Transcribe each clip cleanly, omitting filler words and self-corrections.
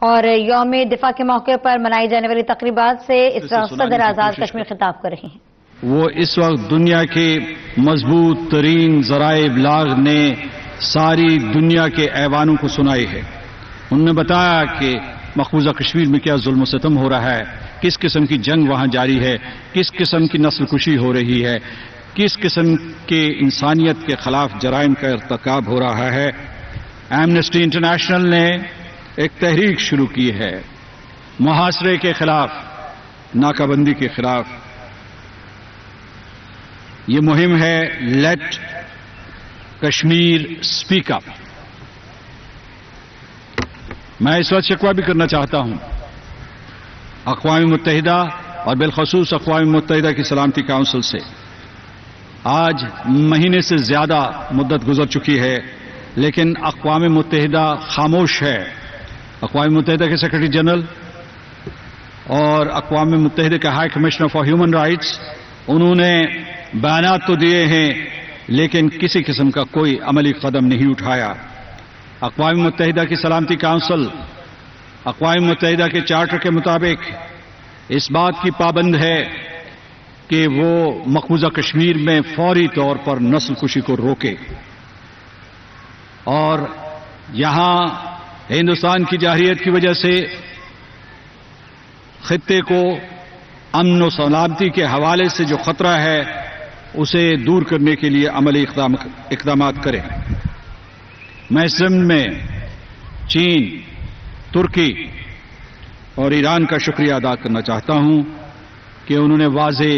اور یوم دفاع کے موقع پر منائی جانے والی تقریبات سے اس وقت صدر آزاد کشمیر خطاب کر رہے ہیں. وہ اس وقت دنیا کے مضبوط ترین ذرائع ابلاغ نے ساری دنیا کے ایوانوں کو سنائی ہے. انہوں نے بتایا کہ مقبوضہ کشمیر میں کیا ظلم و ستم ہو رہا ہے، کس قسم کی جنگ وہاں جاری ہے، کس قسم کی نسل کشی ہو رہی ہے، کس قسم کے انسانیت کے خلاف جرائم کا ارتکاب ہو رہا ہے. ایمنسٹی انٹرنیشنل نے ایک تحریک شروع کی ہے محاصرے کے خلاف، ناکہ بندی کے خلاف. یہ مہم ہے لیٹ کشمیر اسپیک اپ. میں اس وقت شکوہ بھی کرنا چاہتا ہوں اقوام متحدہ اور بالخصوص اقوام متحدہ کی سلامتی کونسل سے. آج مہینے سے زیادہ مدت گزر چکی ہے لیکن اقوام متحدہ خاموش ہے. اقوام متحدہ کے سیکرٹری جنرل اور اقوام متحدہ کے high commissioner for human rights, انہوں نے بیانات تو دیے ہیں لیکن کسی قسم کا کوئی عملی قدم نہیں اٹھایا. اقوام متحدہ کی سلامتی کونسل اقوام متحدہ کے چارٹر کے مطابق اس بات کی پابند ہے کہ وہ مقبوضہ کشمیر میں فوری طور پر نسل کشی کو روکے. اور یہاں ہندوستان کی جارحیت کی وجہ سے خطے کو امن و سلامتی کے حوالے سے جو خطرہ ہے اسے دور کرنے کے لیے عملی اقدامات کریں. میں اس ضمن میں چین، ترکی اور ایران کا شکریہ ادا کرنا چاہتا ہوں کہ انہوں نے واضح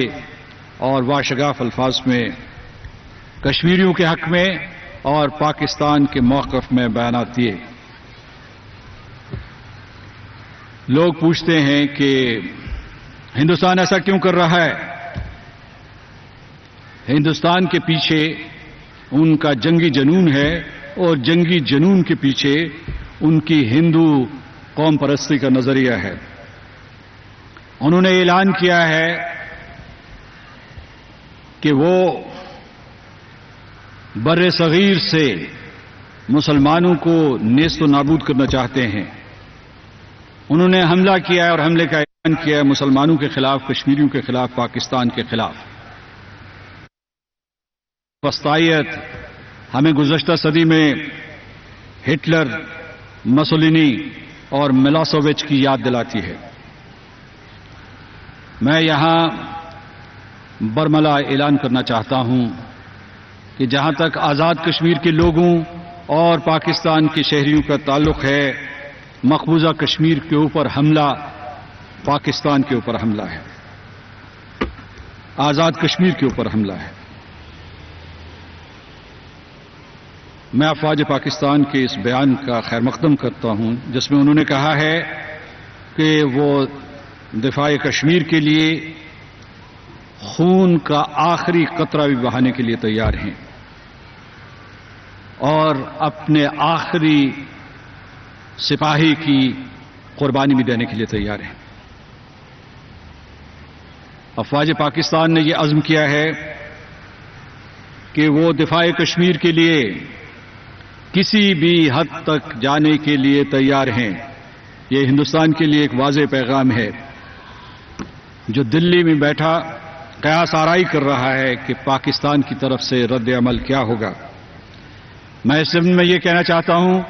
اور واشگاف الفاظ میں کشمیریوں کے حق میں اور پاکستان کے موقف میں بیانات دیے. لوگ پوچھتے ہیں کہ ہندوستان ایسا کیوں کر رہا ہے؟ ہندوستان کے پیچھے ان کا جنگی جنون ہے اور جنگی جنون کے پیچھے ان کی ہندو قوم پرستی کا نظریہ ہے. انہوں نے اعلان کیا ہے کہ وہ بر صغیر سے مسلمانوں کو نیست و نابود کرنا چاہتے ہیں. انہوں نے حملہ کیا ہے اور حملے کا اعلان کیا ہے مسلمانوں کے خلاف، کشمیریوں کے خلاف، پاکستان کے خلاف. وسطیت ہمیں گزشتہ صدی میں ہٹلر، مسولینی اور ملاسووچ کی یاد دلاتی ہے. میں یہاں برملا اعلان کرنا چاہتا ہوں کہ جہاں تک آزاد کشمیر کے لوگوں اور پاکستان کے شہریوں کا تعلق ہے، مقبوضہ کشمیر کے اوپر حملہ پاکستان کے اوپر حملہ ہے، آزاد کشمیر کے اوپر حملہ ہے. میں افواج پاکستان کے اس بیان کا خیر مقدم کرتا ہوں جس میں انہوں نے کہا ہے کہ وہ دفاع کشمیر کے لیے خون کا آخری قطرہ بھی بہانے کے لیے تیار ہیں اور اپنے آخری سپاہی کی قربانی بھی دینے کے لیے تیار ہیں. افواج پاکستان نے یہ عزم کیا ہے کہ وہ دفاع کشمیر کے لیے کسی بھی حد تک جانے کے لیے تیار ہیں. یہ ہندوستان کے لیے ایک واضح پیغام ہے. جو دلی میں بیٹھا قیاس آرائی کر رہا ہے کہ پاکستان کی طرف سے رد عمل کیا ہوگا، میں اس ضمن میں یہ کہنا چاہتا ہوں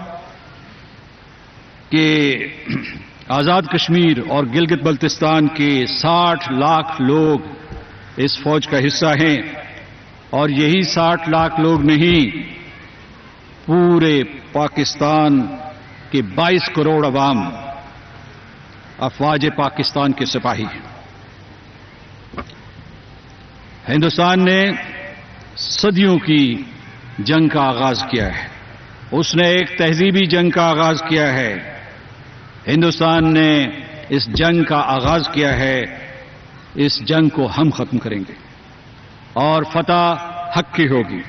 کہ آزاد کشمیر اور گلگت بلتستان کے 60 لاکھ لوگ اس فوج کا حصہ ہیں اور یہی 60 لاکھ لوگ نہیں، پورے پاکستان کے 22 کروڑ عوام افواج پاکستان کے سپاہی ہیں. ہندوستان نے صدیوں کی جنگ کا آغاز کیا ہے، اس نے ایک تہذیبی جنگ کا آغاز کیا ہے. ہندوستان نے اس جنگ کا آغاز کیا ہے. اس جنگ کو ہم ختم کریں گے اور فتح حق کی ہوگی.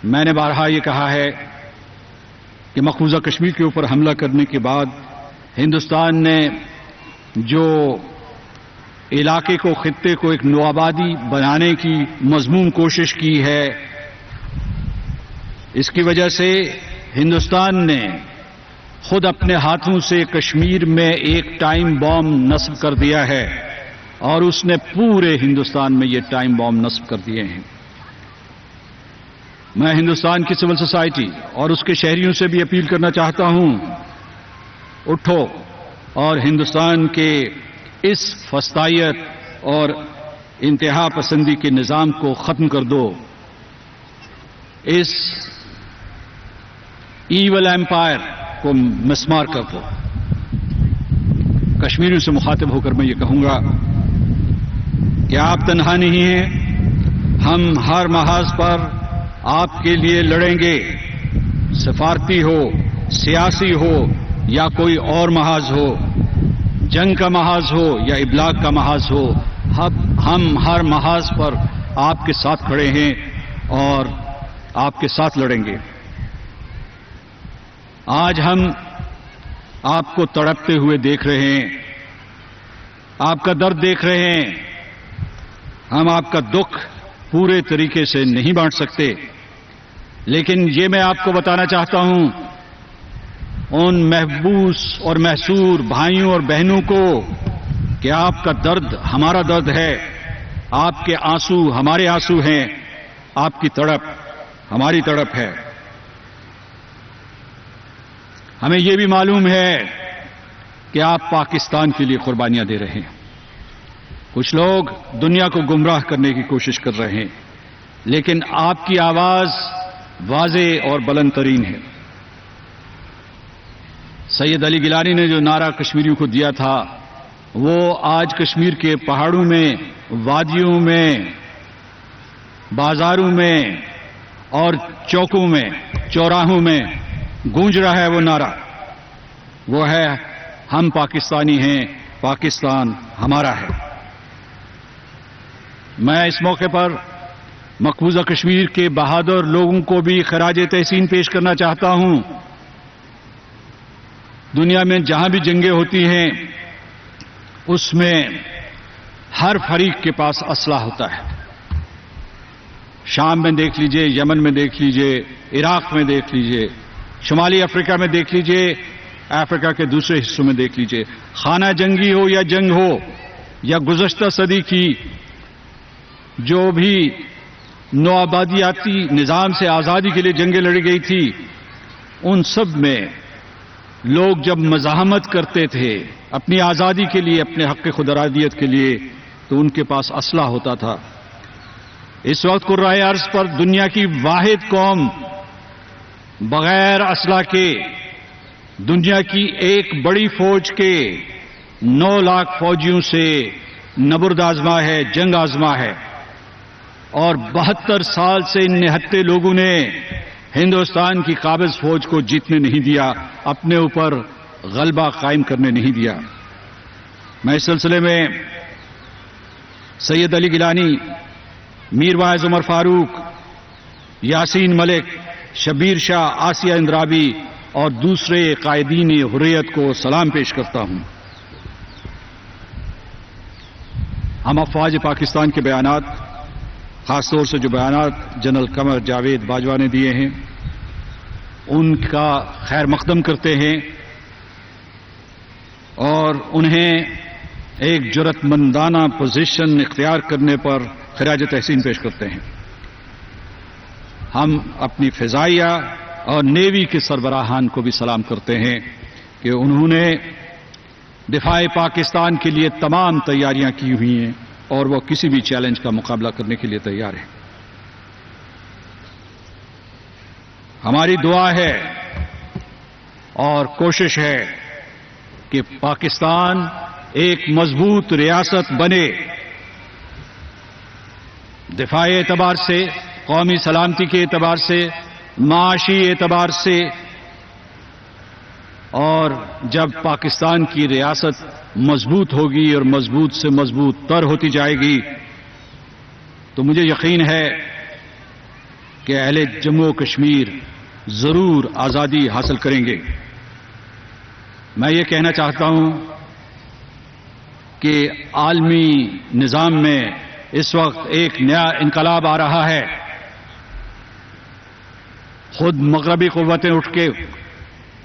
میں نے بارہا یہ کہا ہے کہ مقبوضہ کشمیر کے اوپر حملہ کرنے کے بعد ہندوستان نے جو علاقے کو، خطے کو ایک نوآبادی بنانے کی مضمون کوشش کی ہے، اس کی وجہ سے ہندوستان نے خود اپنے ہاتھوں سے کشمیر میں ایک ٹائم بام نصب کر دیا ہے اور اس نے پورے ہندوستان میں یہ ٹائم بام نصب کر دیے ہیں. میں ہندوستان کی سول سوسائٹی اور اس کے شہریوں سے بھی اپیل کرنا چاہتا ہوں، اٹھو اور ہندوستان کے اس فسطائیت اور انتہا پسندی کے نظام کو ختم کر دو. اس ایول ایمپائر کو مسمار کر دو. کشمیریوں سے مخاطب ہو کر میں یہ کہوں گا کہ آپ تنہا نہیں ہیں، ہم ہر محاذ پر آپ کے لیے لڑیں گے. سفارتی ہو، سیاسی ہو یا کوئی اور محاذ ہو، جنگ کا محاذ ہو یا ابلاغ کا محاذ ہو، ہم ہر محاذ پر آپ کے ساتھ کھڑے ہیں اور آپ کے ساتھ لڑیں گے. آج ہم آپ کو تڑپتے ہوئے دیکھ رہے ہیں، آپ کا درد دیکھ رہے ہیں. ہم آپ کا دکھ پورے طریقے سے نہیں بانٹ سکتے، لیکن یہ میں آپ کو بتانا چاہتا ہوں ان محبوس اور محصور بھائیوں اور بہنوں کو کہ آپ کا درد ہمارا درد ہے، آپ کے آنسو ہمارے آنسو ہیں، آپ کی تڑپ ہماری تڑپ ہے. ہمیں یہ بھی معلوم ہے کہ آپ پاکستان کے لیے قربانیاں دے رہے ہیں. کچھ لوگ دنیا کو گمراہ کرنے کی کوشش کر رہے ہیں، لیکن آپ کی آواز واضح اور بلند ترین ہے. سید علی گیلانی نے جو نعرہ کشمیریوں کو دیا تھا وہ آج کشمیر کے پہاڑوں میں، وادیوں میں، بازاروں میں اور چوکوں میں، چوراہوں میں گونج رہا ہے. وہ نعرہ وہ ہے ہم پاکستانی ہیں، پاکستان ہمارا ہے. میں اس موقع پر مقبوضہ کشمیر کے بہادر لوگوں کو بھی خراج تحسین پیش کرنا چاہتا ہوں. دنیا میں جہاں بھی جنگیں ہوتی ہیں اس میں ہر فریق کے پاس اسلحہ ہوتا ہے. شام میں دیکھ لیجئے، یمن میں دیکھ لیجئے، عراق میں دیکھ لیجئے، شمالی افریقہ میں دیکھ لیجئے، افریقہ کے دوسرے حصوں میں دیکھ لیجئے. خانہ جنگی ہو یا جنگ ہو یا گزشتہ صدی کی جو بھی نوآبادیاتی نظام سے آزادی کے لیے جنگیں لڑی گئی تھی، ان سب میں لوگ جب مزاحمت کرتے تھے اپنی آزادی کے لیے، اپنے حق خود ارادیت کے لیے، تو ان کے پاس اسلحہ ہوتا تھا. اس وقت قرۂ ارض پر دنیا کی واحد قوم بغیر اسلحہ کے، دنیا کی ایک بڑی فوج کے 9 لاکھ فوجیوں سے نبرد آزما ہے، جنگ آزما ہے. اور 72 سال سے ان نہتے لوگوں نے ہندوستان کی قابض فوج کو جیتنے نہیں دیا، اپنے اوپر غلبہ قائم کرنے نہیں دیا. میں اس سلسلے میں سید علی گیلانی، میر واعظ عمر فاروق، یاسین ملک، شبیر شاہ، آسیہ اندرابی اور دوسرے قائدین حریت کو سلام پیش کرتا ہوں. ہم افواج پاکستان کے بیانات، خاص طور سے جو بیانات جنرل قمر جاوید باجوہ نے دیے ہیں، ان کا خیر مقدم کرتے ہیں اور انہیں ایک جرأت مندانہ پوزیشن اختیار کرنے پر خراج تحسین پیش کرتے ہیں. ہم اپنی فضائیہ اور نیوی کے سربراہان کو بھی سلام کرتے ہیں کہ انہوں نے دفاع پاکستان کے لیے تمام تیاریاں کی ہوئی ہیں اور وہ کسی بھی چیلنج کا مقابلہ کرنے کے لیے تیار ہیں. ہماری دعا ہے اور کوشش ہے کہ پاکستان ایک مضبوط ریاست بنے، دفاعی اعتبار سے، قومی سلامتی کے اعتبار سے، معاشی اعتبار سے. اور جب پاکستان کی ریاست مضبوط ہوگی اور مضبوط سے مضبوط تر ہوتی جائے گی تو مجھے یقین ہے کہ اہل جموں و کشمیر ضرور آزادی حاصل کریں گے. میں یہ کہنا چاہتا ہوں کہ عالمی نظام میں اس وقت ایک نیا انقلاب آ رہا ہے. خود مغربی قوتیں اٹھ کے